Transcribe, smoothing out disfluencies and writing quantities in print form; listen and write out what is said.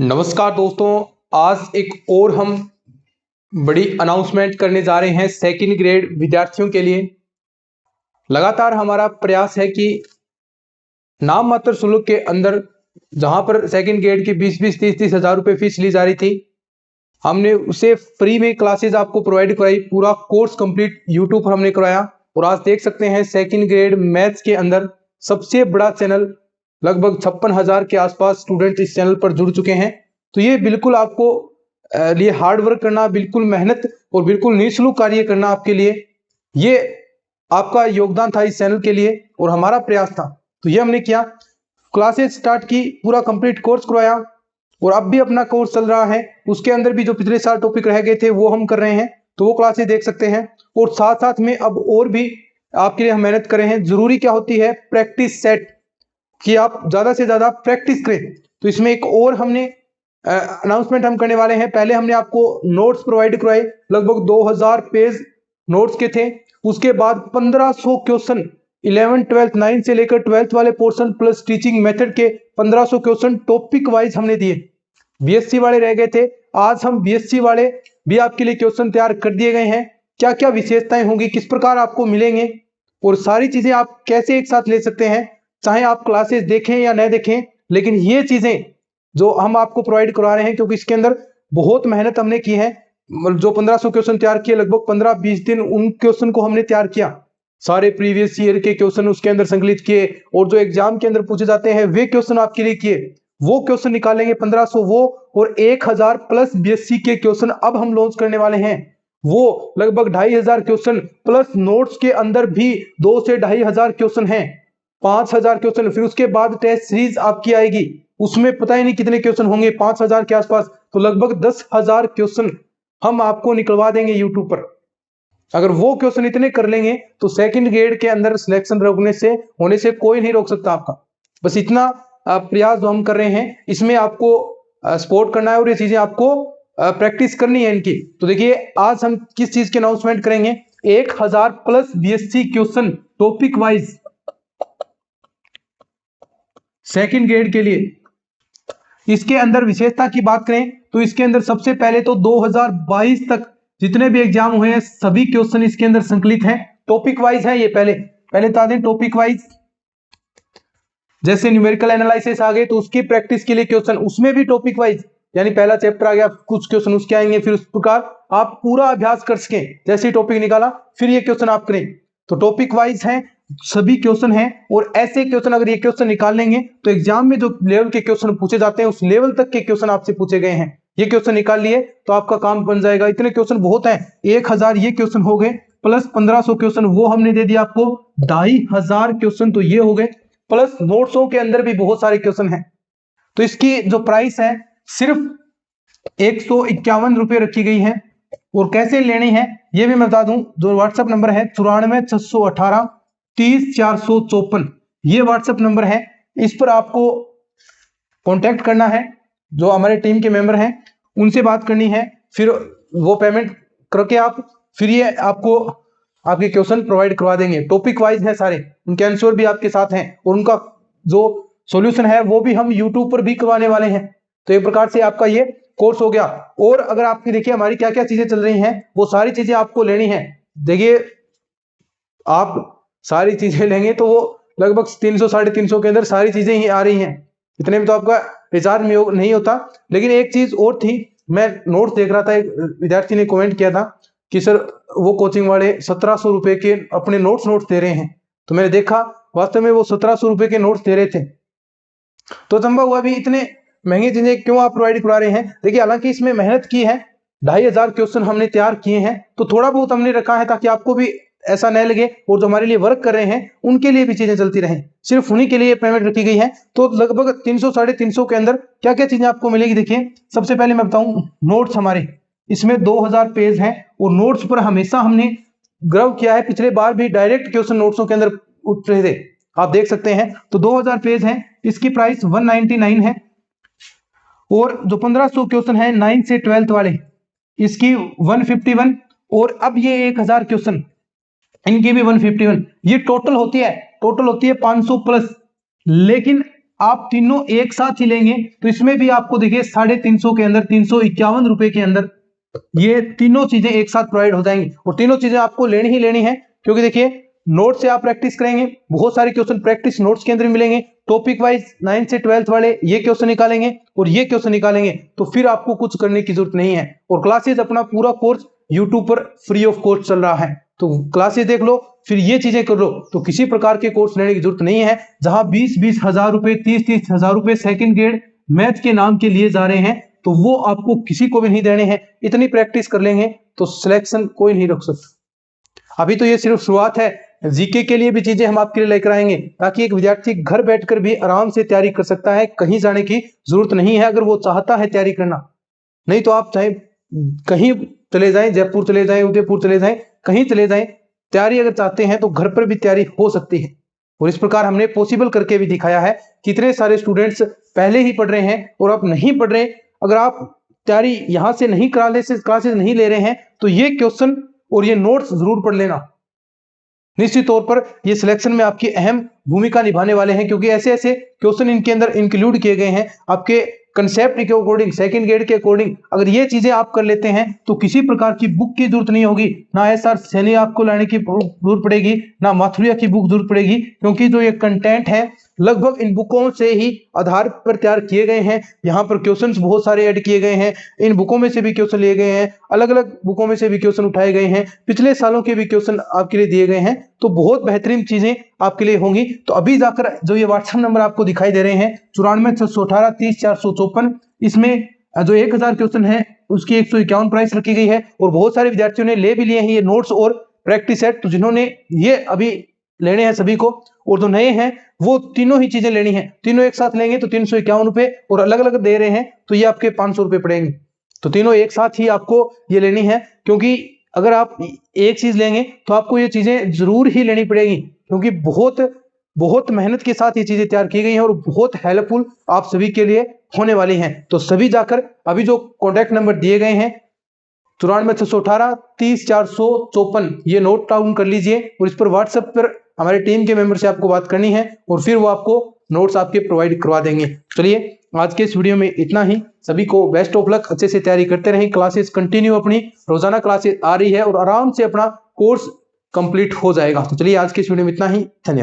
नमस्कार दोस्तों। आज एक और हम बड़ी अनाउंसमेंट करने जा रहे हैं सेकंड ग्रेड विद्यार्थियों के लिए। लगातार हमारा प्रयास है कि नाम मात्र शुल्क के अंदर जहां पर सेकंड ग्रेड की 20-20, 30-30 हज़ार रुपये फीस ली जा रही थी, हमने उसे फ्री में क्लासेज आपको प्रोवाइड कराई। पूरा कोर्स कंप्लीट यूट्यूब पर हमने कराया और आज देख सकते हैं सेकंड ग्रेड मैथ्स के अंदर सबसे बड़ा चैनल, लगभग 56,000 के आसपास स्टूडेंट इस चैनल पर जुड़ चुके हैं। तो ये बिल्कुल आपको लिए हार्ड वर्क करना, बिल्कुल मेहनत और बिल्कुल निःशुल्क कार्य करना आपके लिए, ये आपका योगदान था इस चैनल के लिए और हमारा प्रयास था। तो ये हमने किया, क्लासेस स्टार्ट की, पूरा कंप्लीट कोर्स करवाया और अब भी अपना कोर्स चल रहा है। उसके अंदर भी जो पिछले साल टॉपिक रह गए थे वो हम कर रहे हैं, तो वो क्लासेस देख सकते हैं। और साथ साथ में अब और भी आपके लिए हम मेहनत कर रहे हैं। जरूरी क्या होती है, प्रैक्टिस सेट, कि आप ज्यादा से ज्यादा प्रैक्टिस करें। तो इसमें एक और हमने अनाउंसमेंट हम करने वाले हैं। पहले हमने आपको नोट्स प्रोवाइड करवाए, लगभग 2000 पेज नोट्स के थे। उसके बाद 1500 क्वेश्चन 11, 12, 9 से लेकर 12th वाले पोर्शन प्लस टीचिंग मेथड के 1500 क्वेश्चन टॉपिक वाइज हमने दिए। बीएससी वाले रह गए थे, आज हम बीएससी वाले भी आपके लिए क्वेश्चन तैयार कर दिए गए हैं। क्या क्या विशेषताएं होंगी, किस प्रकार आपको मिलेंगे और सारी चीजें आप कैसे एक साथ ले सकते हैं, चाहे आप क्लासेस देखें या न देखें, लेकिन ये चीजें जो हम आपको प्रोवाइड करवा रहे हैं, क्योंकि इसके अंदर बहुत मेहनत हमने की है। जो 1500 क्वेश्चन तैयार किए, लगभग 15-20 दिन उन क्वेश्चन को हमने तैयार किया। सारे प्रीवियस ईयर के क्वेश्चन उसके अंदर संकलित किए और जो एग्जाम के अंदर पूछे जाते हैं वे क्वेश्चन आपके लिए किए। वो क्वेश्चन निकालेंगे 1500 वो, और 1000 प्लस बीएससी के क्वेश्चन अब हम लॉन्च करने वाले हैं। वो लगभग 2500 क्वेश्चन प्लस नोट्स के अंदर भी 2 से 2500 क्वेश्चन हैं, 5000 क्वेश्चन। फिर उसके बाद टेस्ट सीरीज आपकी आएगी, उसमें पता ही नहीं कितने क्वेश्चन होंगे, 5000 के आसपास। तो लगभग 10,000 क्वेश्चन हम आपको निकलवा देंगे यूट्यूब पर। अगर वो क्वेश्चन इतने कर लेंगे तो सेकंड ग्रेड के अंदर सिलेक्शन होने से कोई नहीं रोक सकता आपका। बस इतना प्रयास जो हम कर रहे हैं, इसमें आपको सपोर्ट करना है और ये चीजें आपको प्रैक्टिस करनी है इनकी। तो देखिए आज हम किस चीज की अनाउंसमेंट करेंगे, 1000 plus BSc question topic wise second grade के लिए। इसके अंदर विशेषता की बात करें तो इसके अंदर सबसे पहले तो 2022 तक जितने भी एग्जाम हुए हैं सभी क्वेश्चन इसके अंदर संकलित हैं, टॉपिक वाइज है। ये पहले बता दें, टॉपिक वाइज। जैसे न्यूमेरिकल एनालिसिस आ गए तो उसकी प्रैक्टिस के लिए क्वेश्चन, उसमें भी टॉपिक वाइज, यानी पहला चैप्टर आ गया, कुछ क्वेश्चन उसके आएंगे, फिर उस प्रकार आप पूरा अभ्यास कर सकें। जैसे टॉपिक निकाला फिर ये क्वेश्चन आप करें, तो टॉपिक वाइज है, सभी क्वेश्चन हैं। और ऐसे क्वेश्चन अगर ये क्वेश्चन निकाल लेंगे तो एग्जाम में जो लेवल के क्वेश्चन पूछे जाते हैं उस लेवल तक के क्वेश्चन आपसे पूछे गए हैं, ये क्वेश्चन निकाल लिए तो आपका काम बन जाएगा। इतने क्वेश्चन बहुत हैं, 1000 ये क्वेश्चन हो गए, प्लस 1500 क्वेश्चन वो हमने दे दिया आपको, 2500 क्वेश्चन तो ये हो गए, प्लस नोट्सों के अंदर भी बहुत सारे क्वेश्चन हैं। तो इसकी जो प्राइस है सिर्फ 151 रुपये रखी गई है। और कैसे लेनी है ये भी मैं बता दूं, जो व्हाट्सएप नंबर है 94 618 30 454, ये व्हाट्सएप नंबर है। इस पर आपको कांटेक्ट करना है, जो हमारे टीम के मेंबर हैं उनसे बात करनी है, फिर वो पेमेंट करके आप फिर ये आपको आपके क्वेश्चन प्रोवाइड करवा देंगे। टॉपिक वाइज है सारे, उनके आंसर भी आपके साथ हैं और उनका जो सॉल्यूशन है वो भी हम यूट्यूब पर भी करवाने वाले हैं। तो एक प्रकार से आपका ये कोर्स हो गया। और अगर आपकी देखिए हमारी क्या क्या चीजें चल रही हैं, वो सारी चीजें आपको लेनी है। देखिए आप सारी चीजें लेंगे तो वो लगभग 300-350 के अंदर सारी चीजें ही आ रही हैं, इतने में तो आपका रिचार्ज नहीं होता। लेकिन एक चीज और थी, मैं नोट्स देख रहा था, एक विद्यार्थी ने कमेंट किया था कि सर वो कोचिंग वाले 1700 रुपए के अपने नोट्स दे रहे हैं। तो मैंने देखा वास्तव में वो 1700 रुपए के नोट्स दे रहे थे, तो संभव हुआ भी इतने महंगी चीजें क्यों आप प्रोवाइड करवा रहे हैं। देखिए हालांकि इसमें मेहनत की है, 2500 क्वेश्चन हमने तैयार किए हैं, तो थोड़ा बहुत हमने रखा है ताकि आपको भी ऐसा न लगे और जो हमारे लिए वर्क कर रहे हैं उनके लिए भी चीजें चलती रहें, सिर्फ उन्हीं के लिए पेमेंट रखी गई है। तो लगभग 300-350 के अंदर क्या क्या चीजें आपको मिलेगी। देखिए सबसे पहले मैं बताऊं, नोट्स हमारे इसमें 2000 पेज हैं और नोट्स पर हमेशा हमने ग्रव किया है, पिछले बार भी डायरेक्ट क्वेश्चन नोट्सों के अंदर उठ रहे थे, आप देख सकते हैं। तो 2000 पेज है, इसकी प्राइस 199 है। और जो 1500 क्वेश्चन है 9 से 12th वाले, इसकी 151। और अब ये 1000 क्वेश्चन, इनकी भी 151। ये टोटल होती है 500 प्लस। लेकिन आप तीनों एक साथ ही लेंगे तो इसमें भी आपको देखिए 350 के अंदर 351 रुपए के अंदर ये तीनों चीजें एक साथ प्रोवाइड हो जाएंगी। और तीनों चीजें आपको लेनी ही लेनी है, क्योंकि देखिए नोट से आप प्रैक्टिस करेंगे, बहुत सारे क्वेश्चन प्रैक्टिस नोट्स के अंदर मिलेंगे, टॉपिक वाइज 9 से 12th वाले ये क्वेश्चन निकालेंगे और ये क्वेश्चन निकालेंगे, तो फिर आपको कुछ करने की जरूरत नहीं है। और क्लासेस अपना पूरा कोर्स यूट्यूब पर फ्री ऑफ कॉस्ट चल रहा है, तो क्लासेस देख लो, फिर ये चीजें कर लो, तो किसी प्रकार के कोर्स लेने की जरूरत नहीं है। जहां 20-20 हजार रुपए 30-30 हजार रुपए सेकंड ग्रेड मैथ के नाम के लिए जा रहे हैं, तो वो आपको किसी को भी नहीं देने हैं। इतनी प्रैक्टिस कर लेंगे तो सिलेक्शन कोई नहीं रोक सकता। अभी तो ये सिर्फ शुरुआत है, जीके के लिए भी चीजें हम आपके लिए लेकर आएंगे, ताकि एक विद्यार्थी घर बैठकर भी आराम से तैयारी कर सकता है, कहीं जाने की जरूरत नहीं है अगर वो चाहता है तैयारी करना। नहीं तो आप चाहे कहीं चले जाएं, जयपुर चले जाएं, उदयपुर चले जाएं, कहीं चले जाएं, तैयारी अगर चाहते हैं तो घर पर भी तैयारी हो सकती है। और इस प्रकार हमने पॉसिबल करके भी दिखाया है। कितने सारे स्टूडेंट्स पहले ही पढ़ रहे हैं और आप नहीं पढ़ रहे, अगर आप तैयारी यहां से नहीं क्लासेस नहीं ले रहे हैं, तो ये क्वेश्चन और ये नोट्स जरूर पढ़ लेना। निश्चित तौर पर ये सिलेक्शन में आपकी अहम भूमिका निभाने वाले हैं, क्योंकि ऐसे ऐसे क्वेश्चन इनके अंदर इंक्लूड किए गए हैं आपके कंसेप्ट के अकॉर्डिंग, सेकंड ग्रेड के अकॉर्डिंग। अगर ये चीजें आप कर लेते हैं तो किसी प्रकार की बुक की जरूरत नहीं होगी, ना एसआर सैनी आपको लाने की जरूरत पड़ेगी, ना माथुरिया की बुक जरूरत पड़ेगी, क्योंकि जो ये कंटेंट है लगभग इन बुकों से ही आधार पर तैयार किए गए हैं। यहाँ पर क्वेश्चंस बहुत सारे ऐड किए गए हैं, इन बुकों में से भी क्वेश्चन लिए गए हैं, अलग अलग बुकों में से भी क्वेश्चन उठाए गए हैं, पिछले सालों के भी क्वेश्चन आपके लिए दिए गए हैं, तो बहुत बेहतरीन चीजें आपके लिए होंगी। तो अभी जाकर जो ये व्हाट्सएप नंबर आपको दिखाई दे रहे हैं 94 618 30 454, इसमें जो 1000 क्वेश्चन है उसकी 151 प्राइस रखी गई है। और बहुत सारे विद्यार्थियों ने ले भी लिए हैं ये नोट्स और प्रैक्टिस सेट, तो जिन्होंने ये अभी लेने हैं सभी को, और जो नए हैं वो तीनों ही चीजें लेनी है, तीनों एक साथ लेंगे तो 351 रुपए, और अलग अलग दे रहे हैं तो ये आपके 500 रुपए पड़ेंगे। तो तीनों एक साथ ही आपको ये लेनी है, क्योंकि अगर आप एक चीज लेंगे तो आपको ये चीजें जरूर ही लेनी पड़ेगी, क्योंकि बहुत मेहनत के साथ ये चीजें तैयार की गई हैं और बहुत हेल्पफुल आप सभी के लिए होने वाली हैं। तो सभी जाकर अभी जो कॉन्टैक्ट नंबर दिए गए हैं 94 618 30 454 ये नोट डाउन कर लीजिए, और इस पर व्हाट्सएप पर हमारे टीम के मेंबर से आपको बात करनी है, और फिर वो आपको नोट्स आपके प्रोवाइड करवा देंगे। चलिए आज के इस वीडियो में इतना ही। सभी को बेस्ट ऑफ लक, अच्छे से तैयारी करते रहें, क्लासेस कंटिन्यू, अपनी रोजाना क्लासेस आ रही है और आराम से अपना कोर्स कंप्लीट हो जाएगा। तो चलिए आज के इस वीडियो में इतना ही, धन्यवाद।